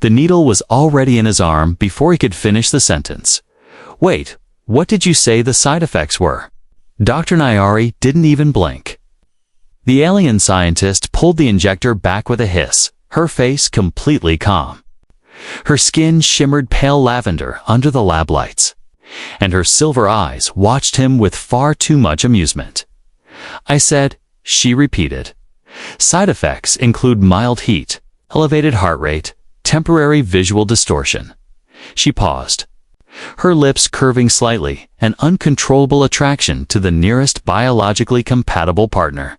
The needle was already in his arm before he could finish the sentence. Wait, what did you say the side effects were? Dr. Nayari didn't even blink. The alien scientist pulled the injector back with a hiss, her face completely calm. Her skin shimmered pale lavender under the lab lights, and her silver eyes watched him with far too much amusement. I said, she repeated. Side effects include mild heat, elevated heart rate, temporary visual distortion. She paused, her lips curving slightly, an uncontrollable attraction to the nearest biologically compatible partner.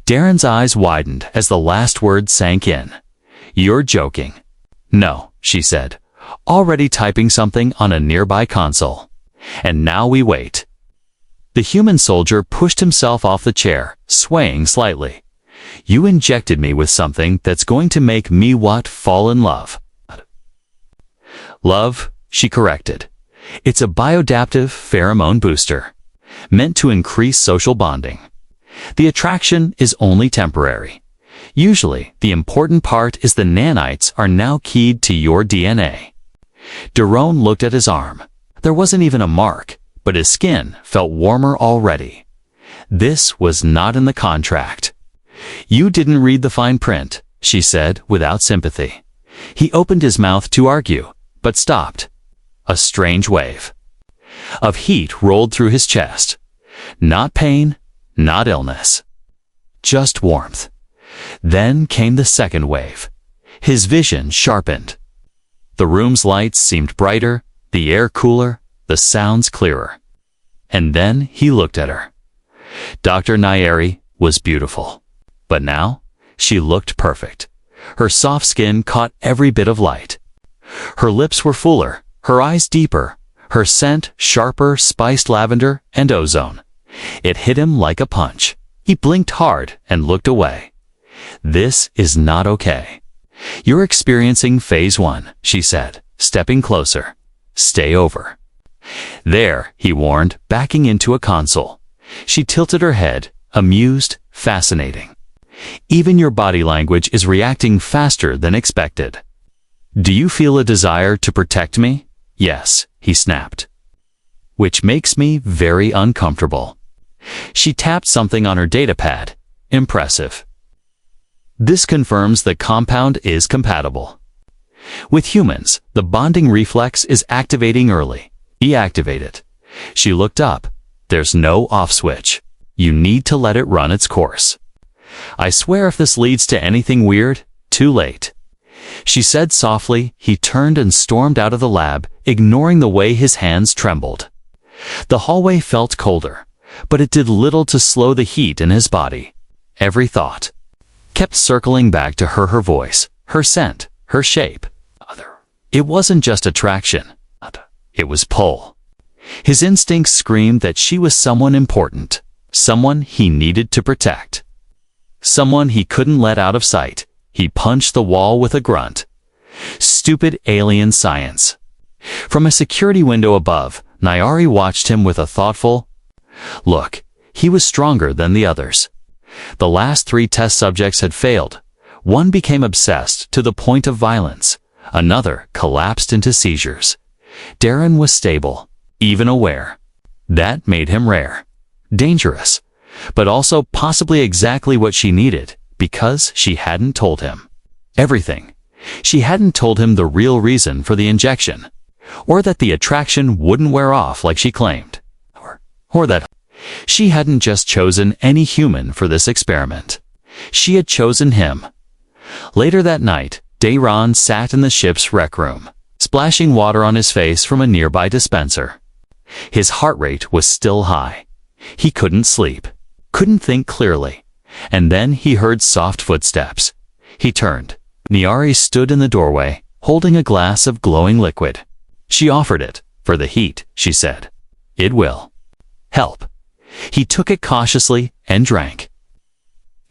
Darren's eyes widened as the last word sank in. You're joking. No, she said, already typing something on a nearby console. And now we wait. The human soldier pushed himself off the chair, swaying slightly. You injected me with something that's going to make me what? Fall in love. Love, she corrected. It's a biodaptive pheromone booster, meant to increase social bonding. The attraction is only temporary. Usually, the important part is the nanites are now keyed to your DNA. Daron looked at his arm. There wasn't even a mark, but his skin felt warmer already. This was not in the contract. You didn't read the fine print, she said without sympathy. He opened his mouth to argue, but stopped. A strange wave of heat rolled through his chest. Not pain, not illness. Just warmth. Then came the second wave. His vision sharpened. The room's lights seemed brighter, the air cooler, the sounds clearer. And then he looked at her. Dr. Nayari was beautiful. But now, she looked perfect. Her soft skin caught every bit of light. Her lips were fuller, her eyes deeper, her scent sharper, spiced lavender and ozone. It hit him like a punch. He blinked hard and looked away. This is not okay. You're experiencing phase 1, she said, stepping closer. Stay over. There, he warned, backing into a console. She tilted her head, amused, fascinating. Even your body language is reacting faster than expected. Do you feel a desire to protect me? Yes, he snapped. Which makes me very uncomfortable. She tapped something on her datapad. Impressive. This confirms the compound is compatible. With humans, the bonding reflex is activating early. Deactivate it. She looked up. There's no off switch. You need to let it run its course. I swear if this leads to anything weird, too late. She said softly. He turned and stormed out of the lab, ignoring the way his hands trembled. The hallway felt colder, but it did little to slow the heat in his body. Every thought kept circling back to her voice, her scent, her shape. It wasn't just attraction. It was pull. His instincts screamed that she was someone important, someone he needed to protect, someone he couldn't let out of sight. He punched the wall with a grunt. Stupid alien science. From a security window above, Nayari watched him with a thoughtful look. He was stronger than the others. The last 3 test subjects had failed. One became obsessed to the point of violence. Another collapsed into seizures. Darren was stable, even aware. That made him rare. Dangerous. But also possibly exactly what she needed, because she hadn't told him everything. She hadn't told him the real reason for the injection, or that the attraction wouldn't wear off like she claimed, or that she hadn't just chosen any human for this experiment. She had chosen him. Later that night, Daron sat in the ship's rec room, splashing water on his face from a nearby dispenser. His heart rate was still high. He couldn't sleep, couldn't think clearly. And then he heard soft footsteps. He turned. Nayari stood in the doorway, holding a glass of glowing liquid. She offered it. For the heat, she said. It will help. He took it cautiously and drank.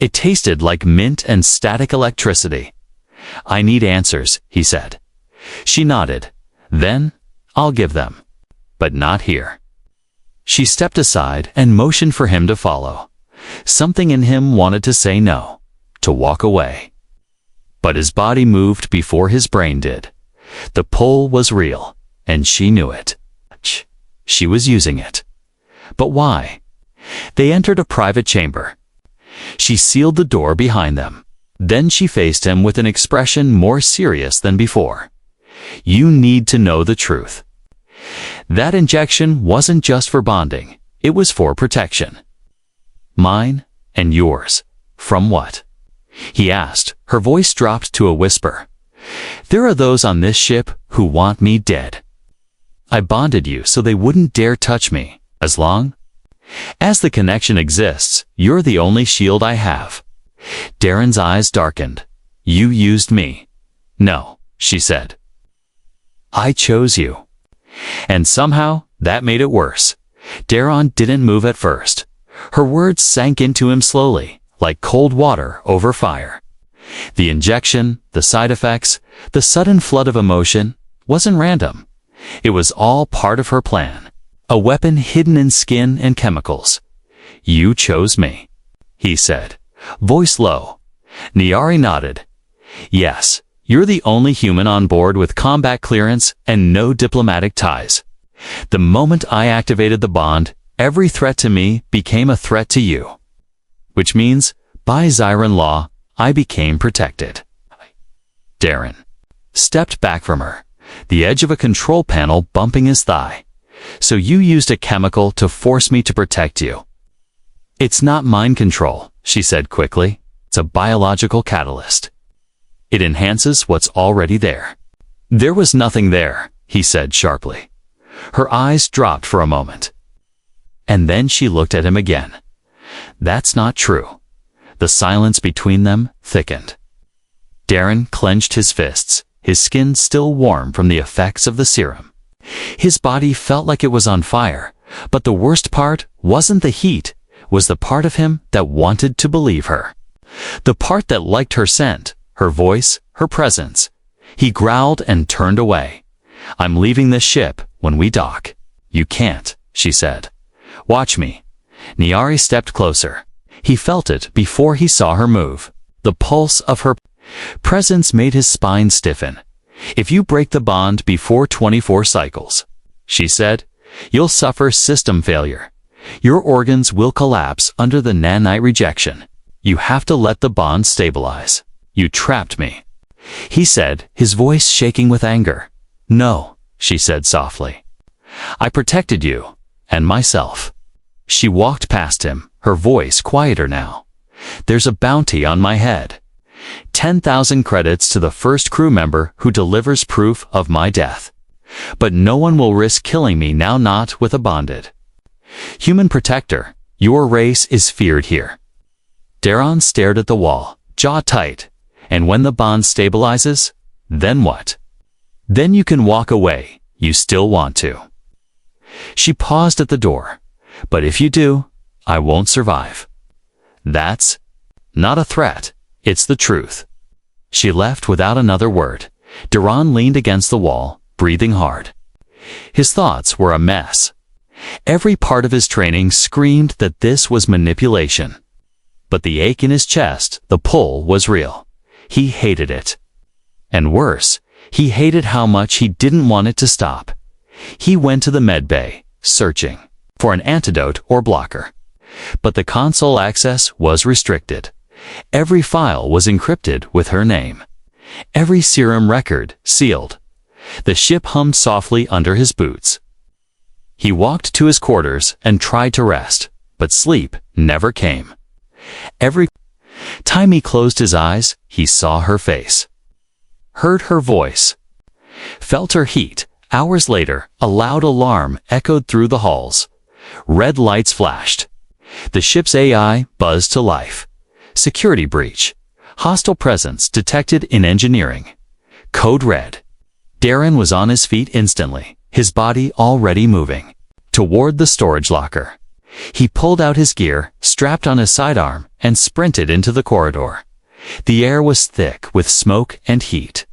It tasted like mint and static electricity. I need answers, he said. She nodded. Then, I'll give them. But not here. She stepped aside and motioned for him to follow. Something in him wanted to say no, to walk away. But his body moved before his brain did. The pull was real, and she knew it. She was using it. But why? They entered a private chamber. She sealed the door behind them. Then she faced him with an expression more serious than before. You need to know the truth. That injection wasn't just for bonding. It was for protection. Mine and yours. From what? He asked. Her voice dropped to a whisper. There are those on this ship who want me dead. I bonded you so they wouldn't dare touch me. As long as the connection exists, you're the only shield I have. Darren's eyes darkened. You used me. No, she said. I chose you. And somehow, that made it worse. Darren didn't move at first. Her words sank into him slowly, like cold water over fire. The injection, the side effects, the sudden flood of emotion wasn't random. It was all part of her plan. A weapon hidden in skin and chemicals. You chose me, he said, voice low. Nyari nodded. Yes, you're the only human on board with combat clearance and no diplomatic ties. The moment I activated the bond, every threat to me became a threat to you. Which means, by Zyran law, I became protected. Darren stepped back from her, the edge of a control panel bumping his thigh. So you used a chemical to force me to protect you. It's not mind control, she said quickly. It's a biological catalyst. It enhances what's already there. There was nothing there, he said sharply. Her eyes dropped for a moment. And then she looked at him again. That's not true. The silence between them thickened. Darren clenched his fists, his skin still warm from the effects of the serum. His body felt like it was on fire, but the worst part wasn't the heat, was the part of him that wanted to believe her. The part that liked her scent, her voice, her presence. He growled and turned away. I'm leaving this ship when we dock. You can't, she said. Watch me. Nyari stepped closer. He felt it before he saw her move. The pulse of her presence made his spine stiffen. If you break the bond before 24 cycles, she said, you'll suffer system failure. Your organs will collapse under the nanite rejection. You have to let the bond stabilize. You trapped me, he said, his voice shaking with anger. No, she said softly. I protected you, and myself. She walked past him, her voice quieter now. There's a bounty on my head. 10,000 credits to the first crew member who delivers proof of my death. But no one will risk killing me now, not with a bonded human protector. Your race is feared here. Darren stared at the wall, jaw tight. And when the bond stabilizes, then what? Then you can walk away. You still want to. She paused at the door. But if you do, I won't survive. That's not a threat. It's the truth. She left without another word. Darren leaned against the wall, breathing hard. His thoughts were a mess. Every part of his training screamed that this was manipulation. But the ache in his chest, the pull, was real. He hated it. And worse, he hated how much he didn't want it to stop. He went to the med bay, searching for an antidote or blocker. But the console access was restricted. Every file was encrypted with her name. Every serum record sealed. The ship hummed softly under his boots. He walked to his quarters and tried to rest, but sleep never came. Every time he closed his eyes, he saw her face, heard her voice, felt her heat. Hours later, a loud alarm echoed through the halls. Red lights flashed. The ship's AI buzzed to life. Security breach. Hostile presence detected in engineering. Code red. Darren was on his feet instantly, his body already moving toward the storage locker. He pulled out his gear, strapped on his sidearm, and sprinted into the corridor. The air was thick with smoke and heat.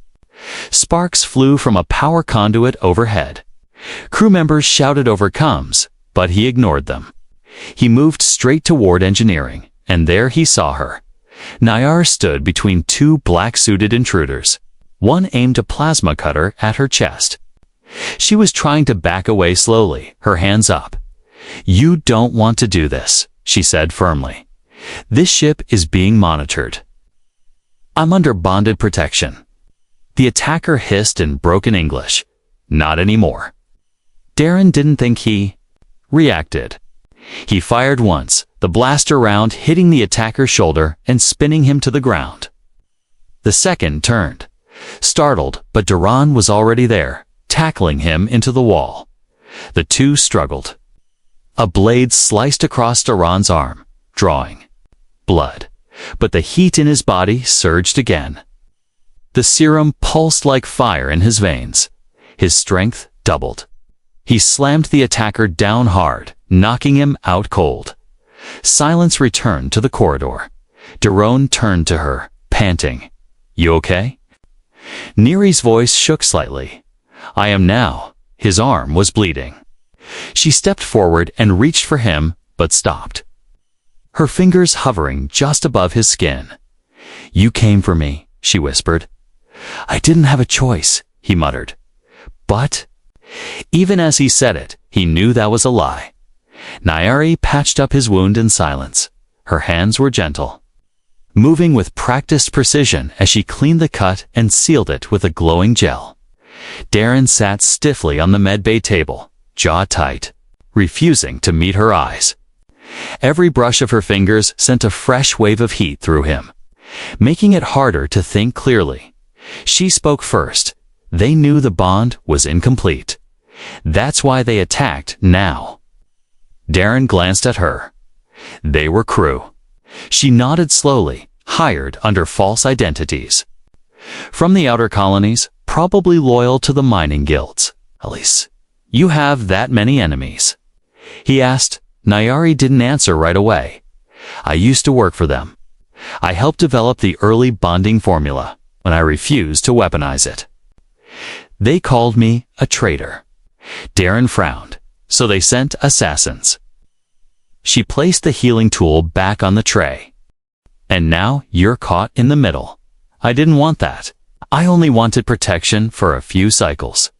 Sparks flew from a power conduit overhead. Crew members shouted over comms, but he ignored them. He moved straight toward engineering, and there he saw her. Nayar stood between two black-suited intruders. One aimed a plasma cutter at her chest. She was trying to back away slowly, her hands up. "You don't want to do this," she said firmly. "This ship is being monitored." "I'm under bonded protection." The attacker hissed in broken English. "Not anymore." Darren didn't think he reacted. He fired once, the blaster round hitting the attacker's shoulder and spinning him to the ground. The second turned. Startled, but Duran was already there, tackling him into the wall. The two struggled. A blade sliced across Duran's arm, drawing blood, but the heat in his body surged again. The serum pulsed like fire in his veins. His strength doubled. He slammed the attacker down hard, knocking him out cold. Silence returned to the corridor. Duran turned to her, panting. "You okay?" Neri's voice shook slightly. "I am now." His arm was bleeding. She stepped forward and reached for him, but stopped. Her fingers hovering just above his skin. "You came for me," she whispered. "I didn't have a choice," he muttered. "But..." Even as he said it, he knew that was a lie. Nayari patched up his wound in silence. Her hands were gentle, moving with practiced precision as she cleaned the cut and sealed it with a glowing gel. Darren sat stiffly on the medbay table, jaw tight, refusing to meet her eyes. Every brush of her fingers sent a fresh wave of heat through him, making it harder to think clearly. She spoke first. They knew the bond was incomplete. That's why they attacked now. Darren glanced at her. They were crew. She nodded slowly, hired under false identities. From the outer colonies, probably loyal to the mining guilds. "Elise, you have that many enemies?" he asked. Nayari didn't answer right away. "I used to work for them. I helped develop the early bonding formula when I refused to weaponize it. They called me a traitor." Darren frowned. "So they sent assassins." She placed the healing tool back on the tray. "And now you're caught in the middle. I didn't want that. I only wanted protection for a few cycles.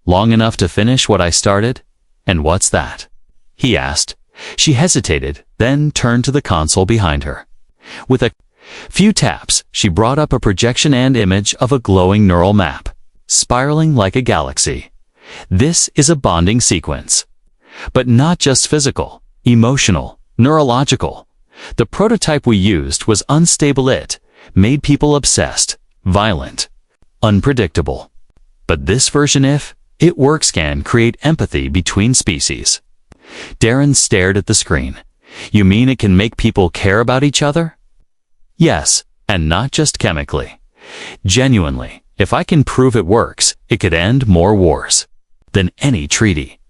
Long enough to finish what I started? And what's that?" he asked. She hesitated, then turned to the console behind her. With a few taps, she brought up a projection and image of a glowing neural map, spiraling like a galaxy. "This is a bonding sequence. But not just physical, emotional, neurological. The prototype we used was unstable. It made people obsessed, violent, unpredictable. But this version, if it works, can create empathy between species." Darren stared at the screen. "You mean it can make people care about each other?" "Yes, and not just chemically. Genuinely, if I can prove it works, it could end more wars than any treaty.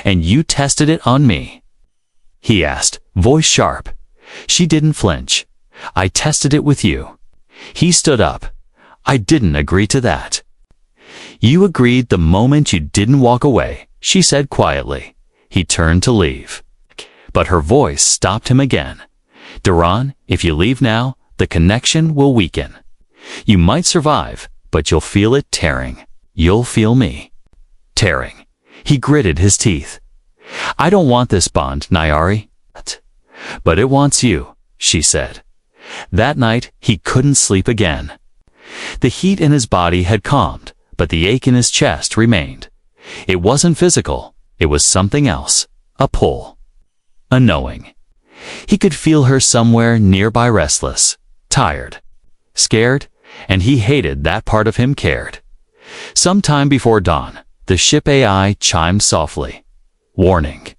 And you tested it on me?" he asked, voice sharp. She didn't flinch. "I tested it with you." He stood up. "I didn't agree to that." "You agreed the moment you didn't walk away," she said quietly. He turned to leave, but her voice stopped him again. "Duran, if you leave now, the connection will weaken. You might survive, but you'll feel it tearing. You'll feel me tearing." He gritted his teeth. "I don't want this bond, Nayari." "But it wants you," she said. That night, he couldn't sleep again. The heat in his body had calmed, but the ache in his chest remained. It wasn't physical. It was something else. A pull. A knowing. He could feel her somewhere nearby, restless, tired, scared, and he hated that part of him cared. Sometime before dawn, the ship AI chimed softly. Warning.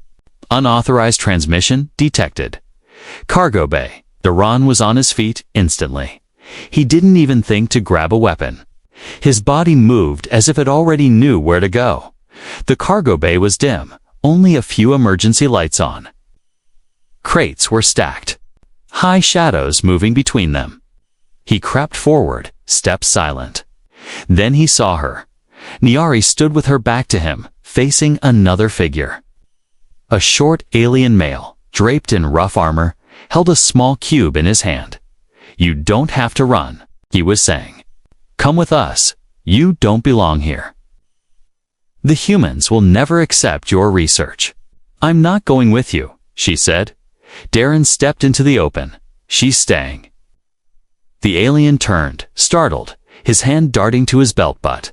Unauthorized transmission detected. Cargo bay. Duran was on his feet instantly. He didn't even think to grab a weapon. His body moved as if it already knew where to go. The cargo bay was dim, only a few emergency lights on. Crates were stacked, high shadows moving between them. He crept forward, stepped silent. Then he saw her. Nyari stood with her back to him, facing another figure. A short alien male, draped in rough armor, held a small cube in his hand. You don't have to run, he was saying. Come with us. You don't belong here. The humans will never accept your research. I'm not going with you, she said. Darren stepped into the open. She's staying. The alien turned, startled, his hand darting to his belt butt.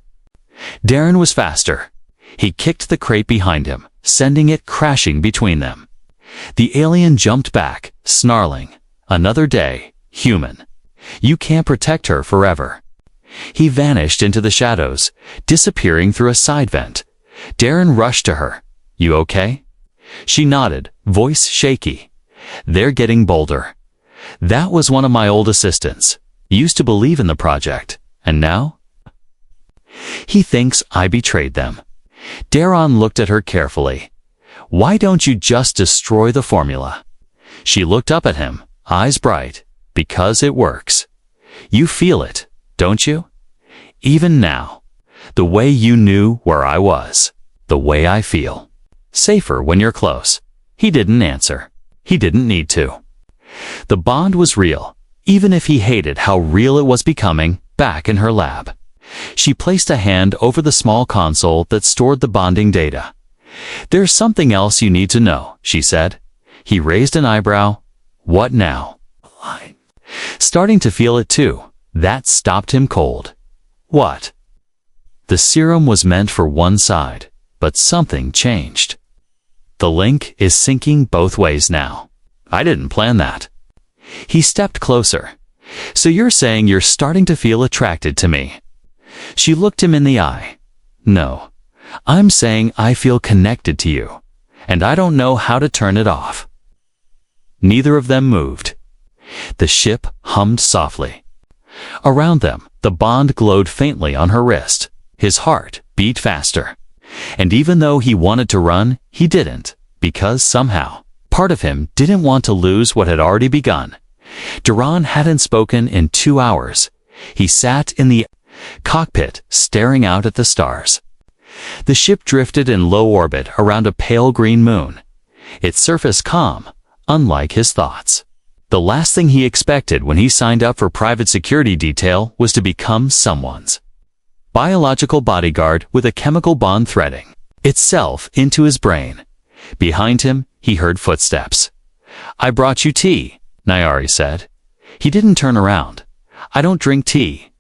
Darren was faster. He kicked the crate behind him, sending it crashing between them. The alien jumped back, snarling. Another day, human. You can't protect her forever. He vanished into the shadows, disappearing through a side vent. Darren rushed to her. You okay? She nodded, voice shaky. They're getting bolder. That was one of my old assistants. Used to believe in the project. And now? He thinks I betrayed them. Darren looked at her carefully. Why don't you just destroy the formula? She looked up at him, eyes bright. Because it works. You feel it, don't you? Even now. The way you knew where I was. The way I feel. Safer when you're close. He didn't answer. He didn't need to. The bond was real, even if he hated how real it was becoming back in her lab. She placed a hand over the small console that stored the bonding data. There's something else you need to know, she said. He raised an eyebrow. What now? Starting to feel it too. That stopped him cold. What? The serum was meant for one side, but something changed. The link is syncing both ways now. I didn't plan that. He stepped closer. So you're saying you're starting to feel attracted to me? She looked him in the eye. No. I'm saying I feel connected to you, and I don't know how to turn it off. Neither of them moved. The ship hummed softly. Around them, the bond glowed faintly on her wrist. His heart beat faster. And even though he wanted to run, he didn't, because somehow, part of him didn't want to lose what had already begun. Duran hadn't spoken in 2 hours. He sat in the cockpit, staring out at the stars. The ship drifted in low orbit around a pale green moon. Its surface calm, unlike his thoughts. The last thing he expected when he signed up for private security detail was to become someone's biological bodyguard with a chemical bond threading itself into his brain. Behind him, he heard footsteps. I brought you tea, Nayari said. He didn't turn around. I don't drink tea.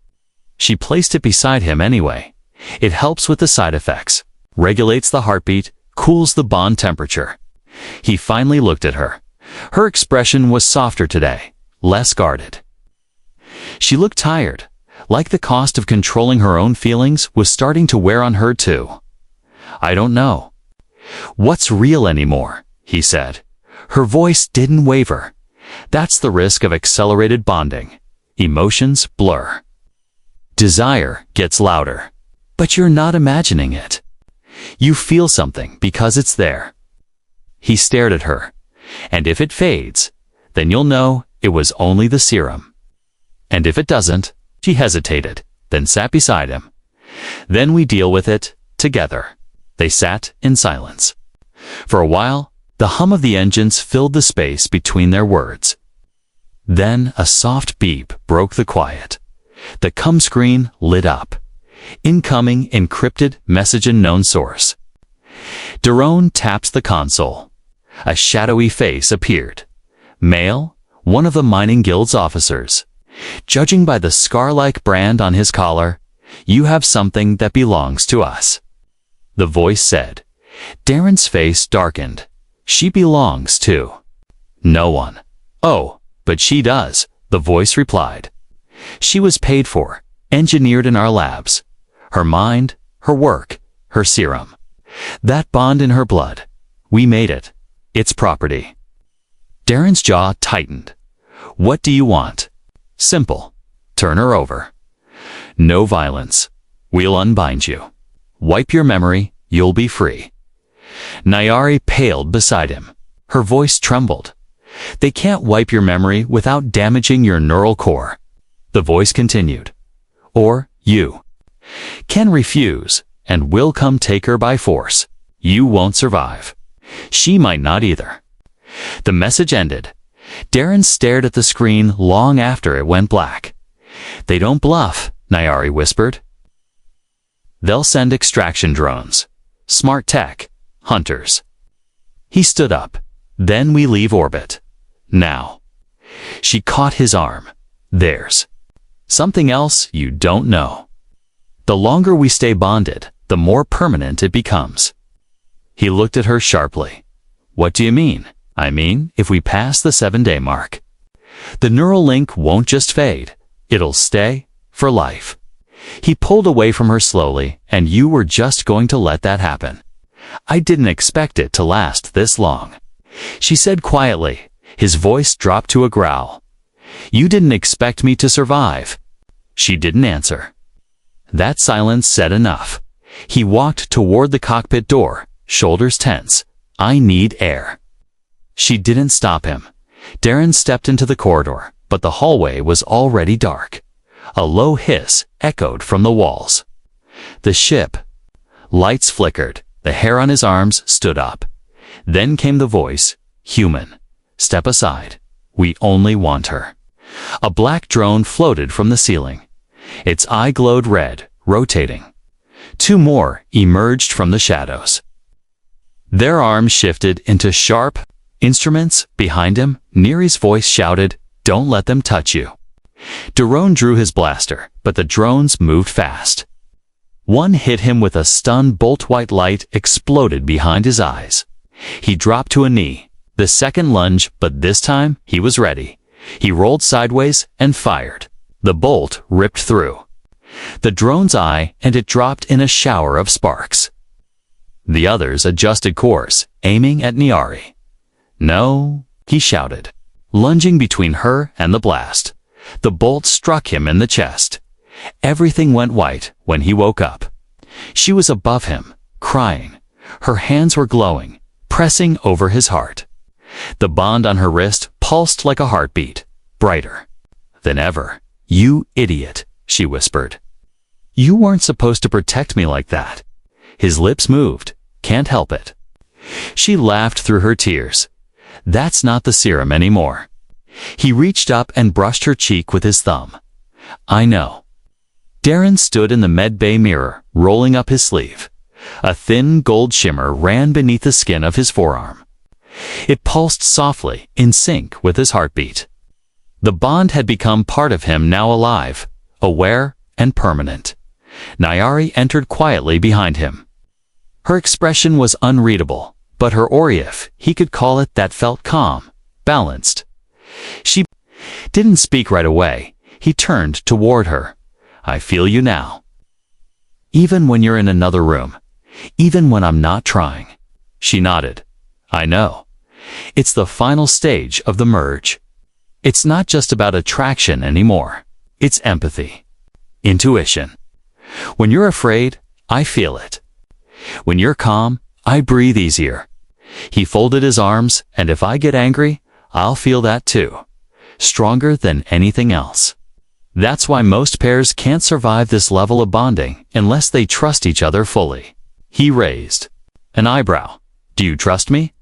She placed it beside him anyway. It helps with the side effects, regulates the heartbeat, cools the bond temperature. He finally looked at her. Her expression was softer today, less guarded. She looked tired, like the cost of controlling her own feelings was starting to wear on her too. I don't know what's real anymore, he said. Her voice didn't waver. That's the risk of accelerated bonding. Emotions blur. Desire gets louder. But you're not imagining it. You feel something because it's there. He stared at her. And if it fades, then you'll know it was only the serum. And if it doesn't, she hesitated, then sat beside him. Then we deal with it together. They sat in silence. For a while, the hum of the engines filled the space between their words. Then a soft beep broke the quiet. The COM screen lit up. Incoming encrypted message unknown source. Daron taps the console. A shadowy face appeared. Male, one of the mining guild's officers. Judging by the scar-like brand on his collar, you have something that belongs to us. The voice said. Darren's face darkened. She belongs to no one. Oh, but she does, the voice replied. She was paid for, engineered in our labs. Her mind, her work, her serum. That bond in her blood. We made it. It's property. Darren's jaw tightened. What do you want? Simple. Turn her over. No violence. We'll unbind you. Wipe your memory. You'll be free. Nayari paled beside him. Her voice trembled. They can't wipe your memory without damaging your neural core. The voice continued. Or you can refuse, and we'll come take her by force. You won't survive. She might not either. The message ended. Darren stared at the screen long after it went black. "They don't bluff," Nayari whispered. "They'll send extraction drones. Smart tech. Hunters." He stood up. "Then we leave orbit. Now." She caught his arm. "There's something else you don't know. The longer we stay bonded, the more permanent it becomes." He looked at her sharply. "What do you mean?" "I mean, if we pass the 7-day mark, the neural link won't just fade. It'll stay for life." He pulled away from her slowly, "And you were just going to let that happen?" "I didn't expect it to last this long," she said quietly. His voice dropped to a growl. "You didn't expect me to survive." She didn't answer. That silence said enough. He walked toward the cockpit door, shoulders tense. "I need air." She didn't stop him. Darren stepped into the corridor, but the hallway was already dark. A low hiss echoed from the walls. The ship. Lights flickered. The hair on his arms stood up. Then came the voice. "Human, step aside. We only want her." A black drone floated from the ceiling. Its eye glowed red, rotating. 2 more emerged from the shadows. Their arms shifted into sharp instruments. Behind him, Neri's voice shouted, "Don't let them touch you." Daron drew his blaster, but the drones moved fast. One hit him with a stun bolt. White light exploded behind his eyes. He dropped to a knee. The second lunge, but this time he was ready. He rolled sideways and fired. The bolt ripped through the drone's eye, and it dropped in a shower of sparks. The others adjusted course, aiming at Nayari. "No," he shouted, lunging between her and the blast. The bolt struck him in the chest. Everything went white when he woke up. She was above him, crying. Her hands were glowing, pressing over his heart. The bond on her wrist pulsed like a heartbeat, brighter than ever. "You idiot," she whispered. "You weren't supposed to protect me like that." His lips moved. "Can't help it." She laughed through her tears. "That's not the serum anymore." He reached up and brushed her cheek with his thumb. "I know." Darren stood in the medbay mirror, rolling up his sleeve. A thin gold shimmer ran beneath the skin of his forearm. It pulsed softly, in sync with his heartbeat. The bond had become part of him, now alive, aware, and permanent. Nayari entered quietly behind him. Her expression was unreadable, but her aura, if he could call it that, felt calm, balanced. She didn't speak right away. He turned toward her. "I feel you now. Even when you're in another room. Even when I'm not trying." She nodded. "I know. It's the final stage of the merge. It's not just about attraction anymore. It's empathy. Intuition. When you're afraid, I feel it. When you're calm, I breathe easier." He folded his arms, "And if I get angry, I'll feel that too. Stronger than anything else. That's why most pairs can't survive this level of bonding unless they trust each other fully." He raised an eyebrow. "Do you trust me?"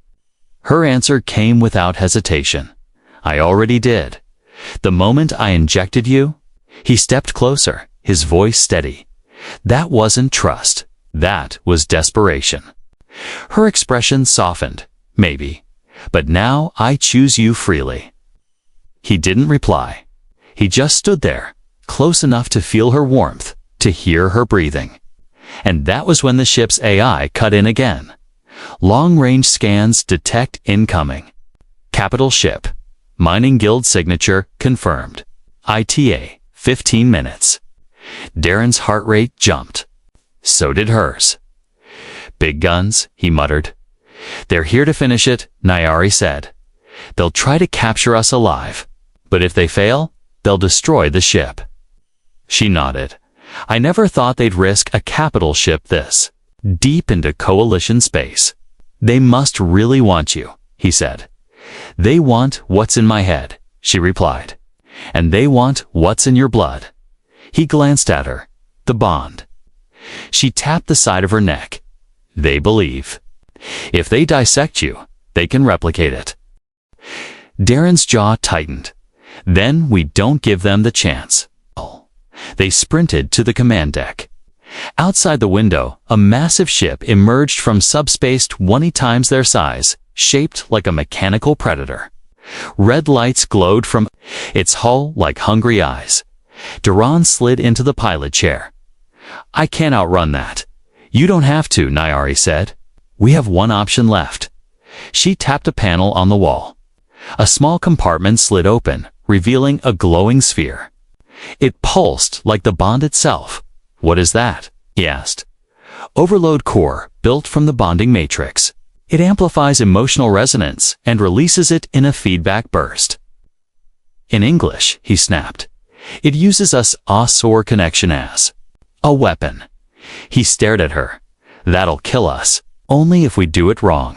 Her answer came without hesitation. "I already did. The moment I injected you." He stepped closer, his voice steady. "That wasn't trust. That was desperation." Her expression softened. "Maybe. But now I choose you freely." He didn't reply. He just stood there, close enough to feel her warmth, to hear her breathing. And that was when the ship's AI cut in again. Long-range scans detect incoming. Capital ship. Mining Guild signature confirmed. ITA, 15 minutes. Darren's heart rate jumped. So did hers. "Big guns," he muttered. "They're here to finish it," Nayari said. "They'll try to capture us alive. But if they fail, they'll destroy the ship." She nodded. "I never thought they'd risk a capital ship this deep into coalition space." "They must really want you," he said. "They want what's in my head," she replied. "And they want what's in your blood." He glanced at her. "The bond." She tapped the side of her neck. "They believe. If they dissect you, they can replicate it." Darren's jaw tightened. Then we don't give them the chance. They sprinted to the command deck. Outside the window, a massive ship emerged from subspace 20 times their size, shaped like a mechanical predator. Red lights glowed from its hull like hungry eyes. Duran slid into the pilot chair. "I can't outrun that." "You don't have to," Nayari said. "We have one option left." She tapped a panel on the wall. A small compartment slid open, revealing a glowing sphere. It pulsed like the bond itself. "What is that?" he asked. "Overload core, built from the bonding matrix. It amplifies emotional resonance and releases it in a feedback burst." In English, he snapped. "It uses us-or connection as a weapon." He stared at her. "That'll kill us, only if we do it wrong."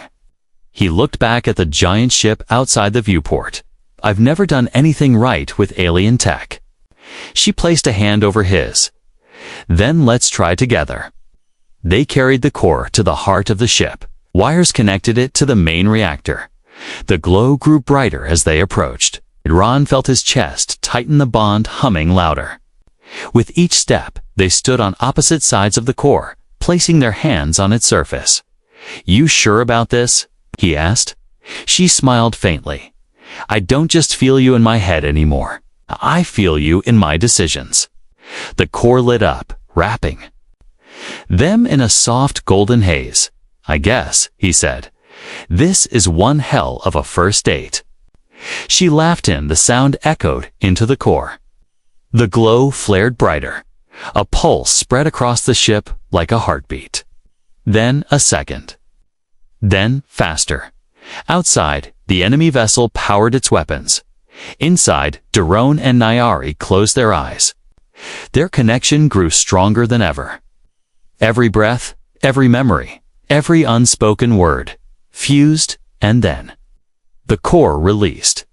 He looked back at the giant ship outside the viewport. "I've never done anything right with alien tech." She placed a hand over his. "Then let's try together." They carried the core to the heart of the ship. Wires connected it to the main reactor. The glow grew brighter as they approached. Ron felt his chest tighten, the bond humming louder. With each step, they stood on opposite sides of the core, placing their hands on its surface. "You sure about this?" he asked. She smiled faintly. "I don't just feel you in my head anymore. I feel you in my decisions." The core lit up, wrapping them in a soft golden haze. "I guess," he said. "This is one hell of a first date." She laughed the sound echoed into the core. The glow flared brighter. A pulse spread across the ship like a heartbeat. Then a second. Then faster. Outside, the enemy vessel powered its weapons. Inside, Daron and Nayari closed their eyes. Their connection grew stronger than ever. Every breath, every memory, every unspoken word, fused, and then the core released.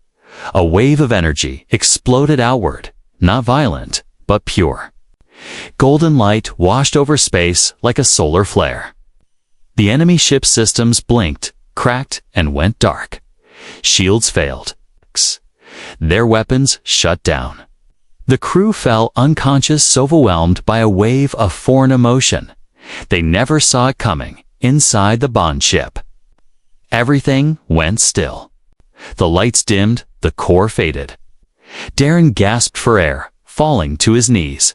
A wave of energy exploded outward, not violent, but pure. Golden light washed over space like a solar flare. The enemy ship's systems blinked, cracked, and went dark. Shields failed. Their weapons shut down. The crew fell unconscious, so overwhelmed by a wave of foreign emotion. They never saw it coming. Inside the bond ship, everything went still. The lights dimmed, the core faded. Darren gasped for air, falling to his knees.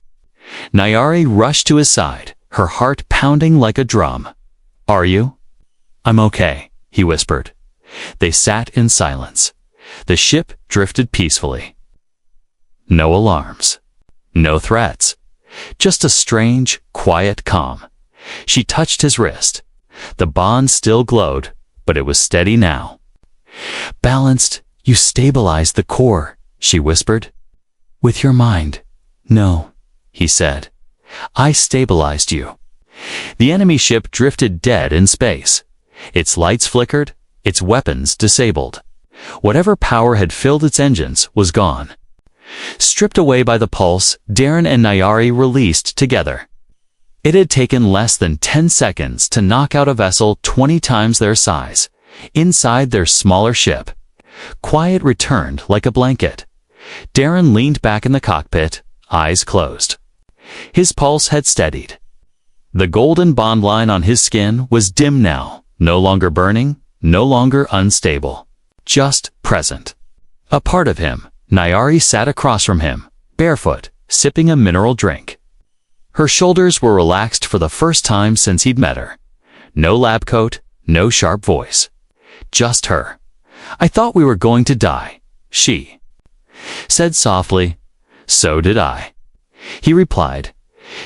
Nayari rushed to his side, her heart pounding like a drum. "Are you?" "I'm okay," he whispered. They sat in silence. The ship drifted peacefully. No alarms. No threats. Just a strange, quiet calm. She touched his wrist. The bond still glowed, but it was steady now. "Balanced, you stabilized the core," she whispered. "With your mind." "No," he said. "I stabilized you." The enemy ship drifted dead in space. Its lights flickered, its weapons disabled. Whatever power had filled its engines was gone. Stripped away by the pulse, Darren and Nayari released together. It had taken less than 10 seconds to knock out a vessel 20 times their size. Inside their smaller ship, quiet returned like a blanket. Darren leaned back in the cockpit, eyes closed. His pulse had steadied. The golden bond line on his skin was dim now, no longer burning, no longer unstable, just present. A part of him, Nayari, sat across from him, barefoot, sipping a mineral drink. Her shoulders were relaxed for the first time since he'd met her. No lab coat, no sharp voice. Just her. "I thought we were going to die," she said softly. "So did I," he replied.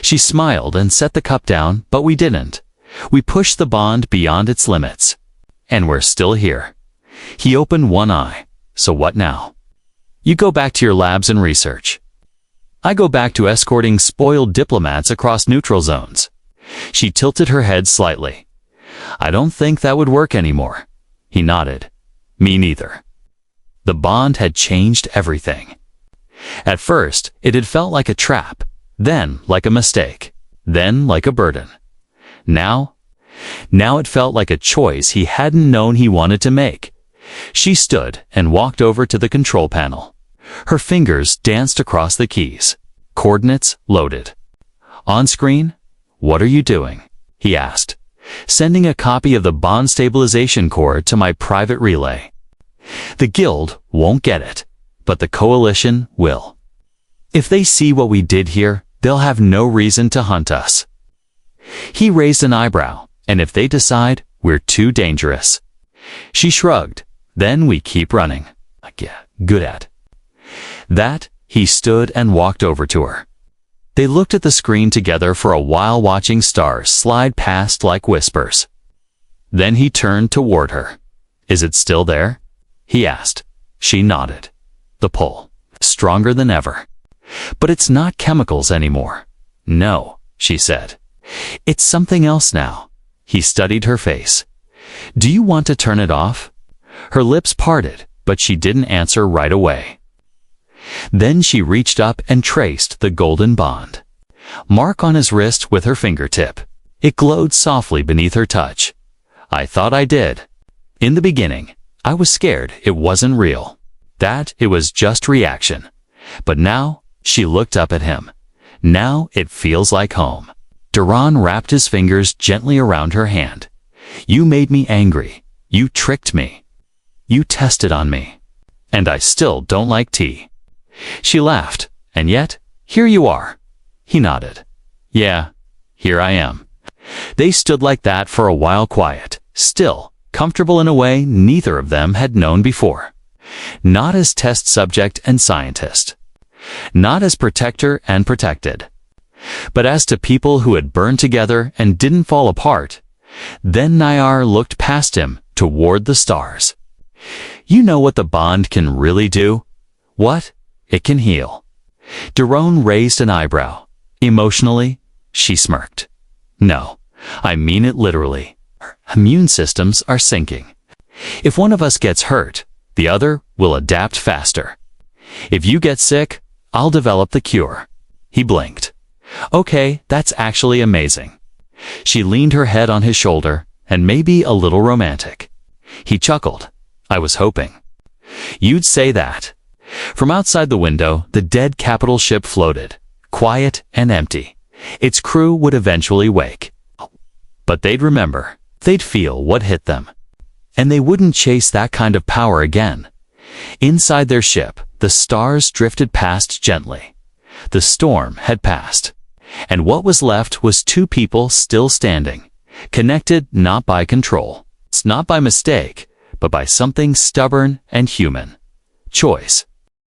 She smiled and set the cup down, but we didn't. We pushed the bond beyond its limits. And we're still here. He opened one eye. "So what now?" "You go back to your labs and research. I go back to escorting spoiled diplomats across neutral zones." She tilted her head slightly. "I don't think that would work anymore." He nodded. "Me neither." The bond had changed everything. At first, it had felt like a trap, then like a mistake, then like a burden. Now it felt like a choice he hadn't known he wanted to make. She stood and walked over to the control panel. Her fingers danced across the keys. Coordinates loaded. On screen, "What are you doing?" he asked, sending a copy of the bond stabilization core to my private relay. The Guild won't get it, but the Coalition will. If they see what we did here, they'll have no reason to hunt us. He raised an eyebrow, and if they decide we're too dangerous. She shrugged. Then we keep running. Yeah, good at that. He stood and walked over to her. They looked at the screen together for a while, watching stars slide past like whispers. Then he turned toward her. "Is it still there?" he asked. She nodded. "The pull, stronger than ever. But it's not chemicals anymore." "No," she said. "It's something else now." He studied her face. "Do you want to turn it off?" Her lips parted, but she didn't answer right away. Then she reached up and traced the golden bond mark on his wrist with her fingertip. It glowed softly beneath her touch. "I thought I did. In the beginning, I was scared it wasn't real, that it was just reaction. But now," she looked up at him, "now it feels like home." Duran wrapped his fingers gently around her hand. "You made me angry. You tricked me. You tested on me. And I still don't like tea." She laughed. "And yet, here you are." He nodded. "Yeah, here I am." They stood like that for a while, quiet, still, comfortable in a way neither of them had known before. Not as test subject and scientist. Not as protector and protected. But as to people who had burned together and didn't fall apart. Then Nayar looked past him toward the stars. "You know what the bond can really do?" "What?" "It can heal." Duran raised an eyebrow. Emotionally, she smirked. "No, I mean it literally. Our immune systems are sinking. If one of us gets hurt, the other will adapt faster. If you get sick, I'll develop the cure." He blinked. "Okay, that's actually amazing." She leaned her head on his shoulder, and maybe a little romantic. He chuckled. "I was hoping you'd say that." From outside the window, the dead capital ship floated, quiet and empty. Its crew would eventually wake. But they'd remember. They'd feel what hit them. And they wouldn't chase that kind of power again. Inside their ship, the stars drifted past gently. The storm had passed. And what was left was two people still standing, connected not by control, not by mistake, but by something stubborn and human. Choice.